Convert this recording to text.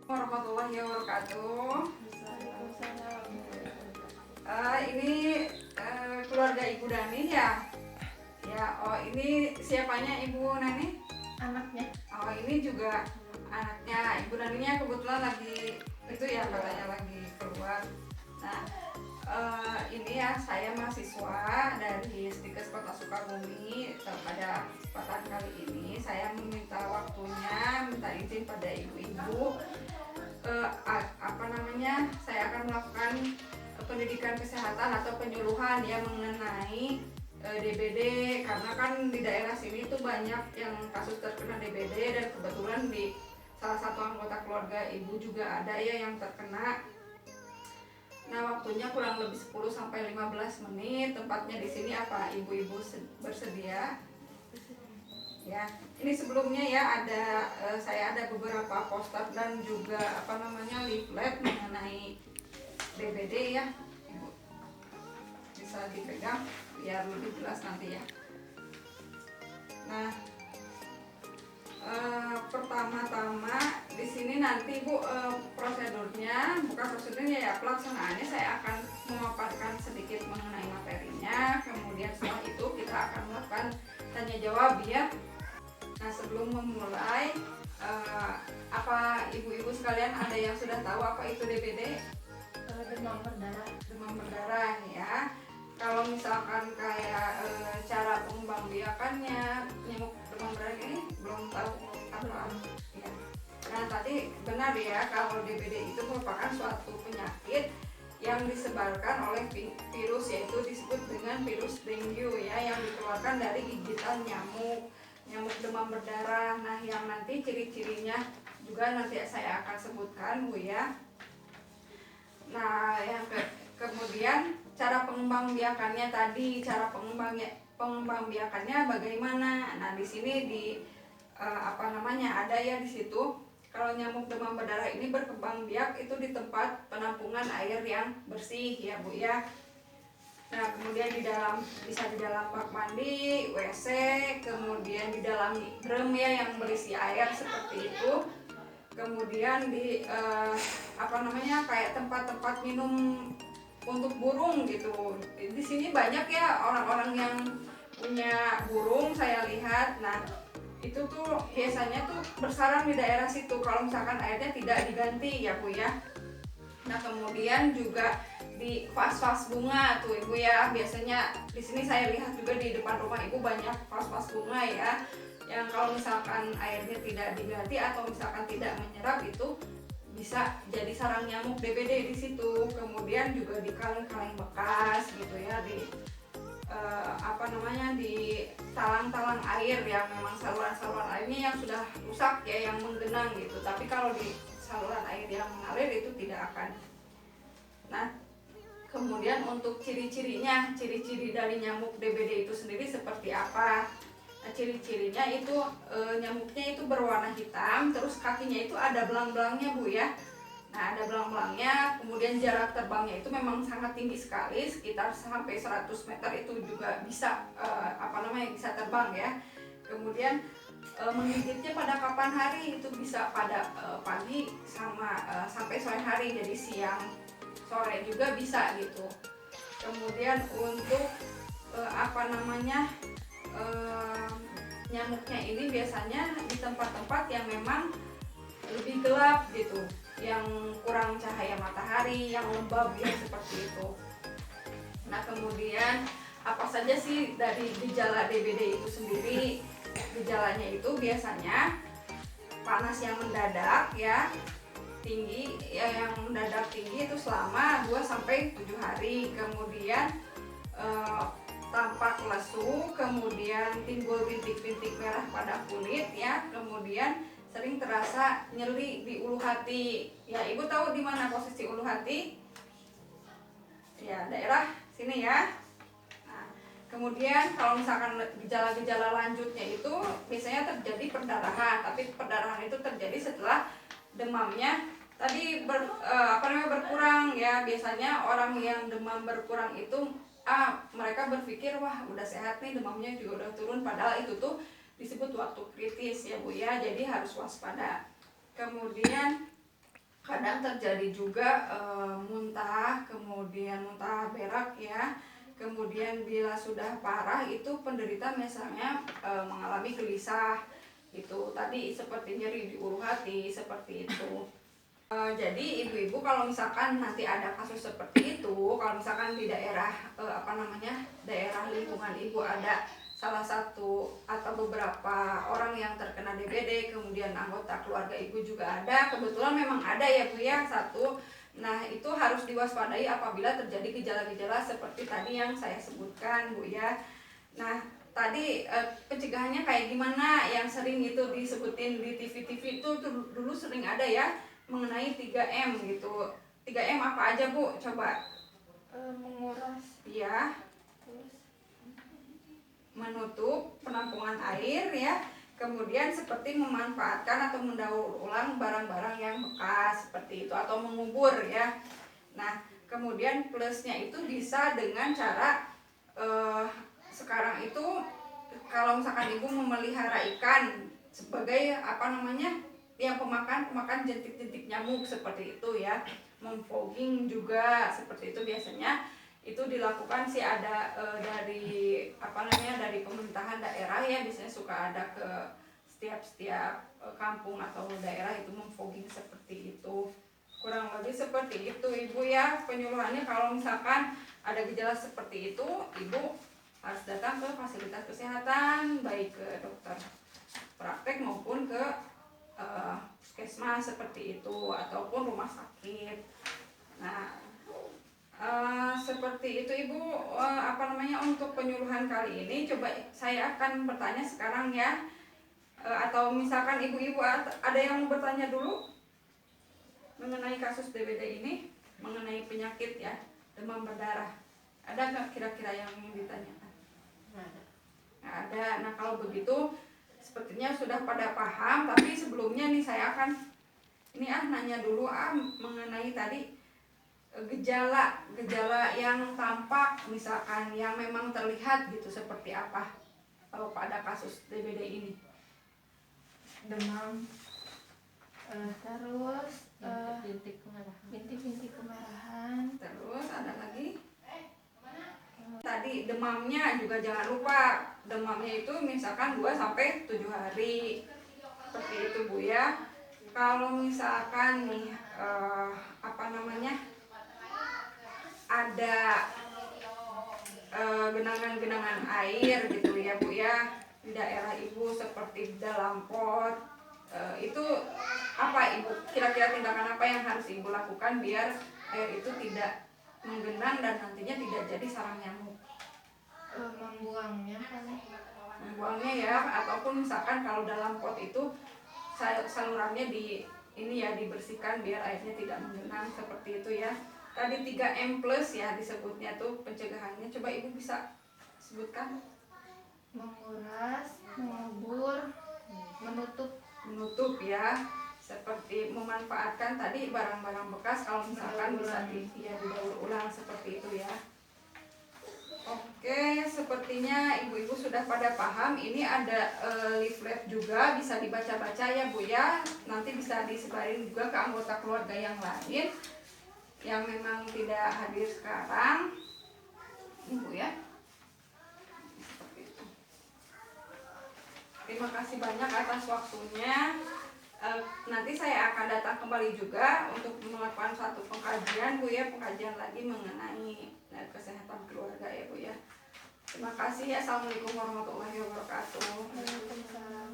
Warahmatullahi wabarakatuh. Ini keluarga Ibu Dani ya? Ya, oh ini siapanya Ibu Nani? Anaknya. Oh ini juga anaknya. Ibu Daninya kebetulan lagi itu ya katanya lagi keluar. Nah ini ya saya mahasiswa dari Stikes Kota Sukabumi. Pada kesempatan kali ini saya meminta waktunya, minta izin pada ibu-ibu. Saya akan melakukan pendidikan kesehatan atau penyuluhan yang mengenai DBD, karena kan di daerah sini tuh banyak yang kasus terkena DBD, dan kebetulan di salah satu anggota keluarga ibu juga ada ya yang terkena. Nah, waktunya kurang lebih 10-15 menit. Tempatnya di sini apa ibu-ibu bersedia? Ya, ini sebelumnya ya saya ada beberapa poster dan juga leaflet mengenai DBD ya, Ibu bisa dipegang biar lebih jelas nanti ya. Nah, pertama-tama di sini nanti Bu prosedurnya, bukan prosedurnya ya, pelaksanaannya saya akan memaparkan sedikit mengenai materinya. Kemudian setelah itu kita akan melakukan tanya jawab ya. Nah, sebelum memulai, apa ibu-ibu sekalian ada yang sudah tahu apa itu DBD? Demam berdarah. Demam berdarah ya. Kalau misalkan kayak cara pengembangbiakannya nyamuk demam berdarah ini belum tahu apa ya. Nah, tadi benar ya, kalau DBD itu merupakan suatu penyakit yang disebarkan oleh virus, yaitu disebut dengan virus dengue ya, yang dikeluarkan dari gigitan nyamuk demam berdarah. Nah, yang nanti ciri-cirinya juga nanti saya akan sebutkan Bu ya. Nah, yang kemudian cara pengembangbiakannya tadi, cara pengembangbiakannya bagaimana? Nah, di sini ada ya di situ. Kalau nyamuk demam berdarah ini berkembang biak itu di tempat penampungan air yang bersih ya Bu ya. Nah, kemudian bisa di dalam bak mandi, WC, kemudian di dalam drum ya yang berisi air seperti itu. Kemudian di kayak tempat-tempat minum untuk burung gitu. Di sini banyak ya orang-orang yang punya burung saya lihat. Nah, itu tuh biasanya tuh bersarang di daerah situ kalau misalkan airnya tidak diganti ya Bu ya. Nah, kemudian juga di vas-vas bunga tuh Ibu ya. Biasanya di sini saya lihat juga di depan rumah Ibu banyak vas-vas bunga ya, yang kalau misalkan airnya tidak diganti atau misalkan tidak menyerap, itu bisa jadi sarang nyamuk DBD di situ. Kemudian juga di kaleng-kaleng bekas gitu ya, di di talang-talang air yang memang saluran-saluran airnya yang sudah rusak ya, yang menggenang gitu. Tapi kalau di saluran air yang mengalir itu tidak akan. Nah, kemudian untuk ciri-cirinya, ciri-ciri dari nyamuk DBD itu sendiri seperti apa? Nah, ciri-cirinya itu nyamuknya itu berwarna hitam, terus kakinya itu ada belang-belangnya Bu ya. Nah, ada belang-belangnya, kemudian jarak terbangnya itu memang sangat tinggi sekali, sekitar sampai 100 meter itu juga bisa bisa terbang ya. Kemudian menggigitnya pada kapan hari, itu bisa pada pagi sampai sore hari, jadi siang sore juga bisa gitu. Kemudian untuk nyamuknya ini biasanya di tempat-tempat yang memang lebih gelap gitu, yang kurang cahaya matahari, yang lembab ya seperti itu. Nah, kemudian apa saja sih dari gejala DBD itu sendiri? Gejalanya itu biasanya panas yang mendadak ya, tinggi ya, yang mendadak tinggi itu selama 2-7 hari. Kemudian tampak lesu, kemudian timbul bintik-bintik merah pada kulit ya, kemudian sering terasa nyeri di ulu hati. Ya, Ibu tahu di mana posisi ulu hati? Ya, daerah sini ya. Nah, kemudian kalau misalkan gejala-gejala lanjutnya itu biasanya terjadi perdarahan, tapi perdarahan itu terjadi setelah demamnya tadi berkurang ya. Biasanya orang yang demam berkurang itu mereka berpikir wah udah sehat nih, demamnya juga udah turun, padahal itu tuh disebut waktu kritis ya Bu ya, jadi harus waspada. Kemudian kadang terjadi juga muntah, kemudian muntah berak ya. Kemudian bila sudah parah itu penderita misalnya mengalami gelisah itu tadi seperti nyeri di ulu hati seperti itu. Jadi ibu-ibu kalau misalkan nanti ada kasus seperti itu, kalau misalkan di daerah daerah lingkungan ibu ada salah satu atau beberapa orang yang terkena DBD, kemudian anggota keluarga ibu juga ada, kebetulan memang ada ya Bu ya satu. Nah itu harus diwaspadai apabila terjadi gejala-gejala seperti tadi yang saya sebutkan Bu ya. Nah tadi pencegahannya kayak gimana yang sering itu disebutin di TV-TV itu dulu sering ada ya, mengenai 3M gitu. 3M apa aja Bu? Coba. Menguras. Iya. Terus Menutup penampungan air ya. Kemudian seperti memanfaatkan atau mendaur ulang barang-barang yang bekas seperti itu atau mengubur ya. Nah, kemudian plusnya itu bisa dengan cara sekarang itu kalau misalkan ibu memelihara ikan sebagai yang pemakan jentik-jentik nyamuk seperti itu ya, memfogging juga seperti itu biasanya itu dilakukan sih ada dari dari pemerintahan daerah ya, biasanya suka ada ke setiap kampung atau daerah itu memfogging seperti itu, kurang lebih seperti itu ibu ya penyuluhannya. Kalau misalkan ada gejala seperti itu ibu harus datang ke fasilitas kesehatan, baik ke dokter praktek maupun ke puskesmas seperti itu ataupun rumah sakit. Nah seperti itu ibu untuk penyuluhan kali ini. Coba saya akan bertanya sekarang ya, atau misalkan ibu-ibu ada yang mau bertanya dulu mengenai kasus DBD ini, mengenai penyakit ya demam berdarah. Ada nggak kira-kira yang ingin ditanyakan? Nggak ada. Nah kalau begitu sepertinya sudah pada paham, tapi sebelumnya nih saya akan nanya dulu mengenai tadi gejala yang tampak misalkan yang memang terlihat gitu seperti apa pada kasus DBD ini. demam. Terus bintik kemarahan. Terus ada lagi tadi demamnya juga jangan lupa, demamnya itu misalkan 2-7 hari seperti itu Bu ya. Kalau misalkan nih ada genangan-genangan air gitu ya Bu ya di daerah ibu seperti di dalam pot, itu apa ibu kira-kira tindakan apa yang harus ibu lakukan biar air itu tidak menggenang dan nantinya tidak jadi sarang nyamuk? Membuangnya ya, ataupun misalkan kalau dalam pot itu salurannya dibersihkan biar airnya tidak menggenang seperti itu ya. Tadi 3M plus ya disebutnya tuh pencegahannya, coba ibu bisa sebutkan. Menguras, mengubur, menutup ya, seperti memanfaatkan tadi barang-barang bekas kalau misalkan bisa didaur ulang seperti itu ya. Oke, sepertinya ibu-ibu sudah pada paham. Ini ada leaflet juga, bisa dibaca-baca ya Bu ya. Nanti bisa disebarin juga ke anggota keluarga yang lain yang memang tidak hadir sekarang, Ibu ya. Seperti itu. Terima kasih banyak atas waktunya. Nanti saya akan datang kembali juga untuk melakukan satu pengkajian Bu ya, pengkajian lagi mengenai kesehatan keluarga ya Bu ya. Terima kasih ya. Assalamualaikum warahmatullahi wabarakatuh. Waalaikumsalam.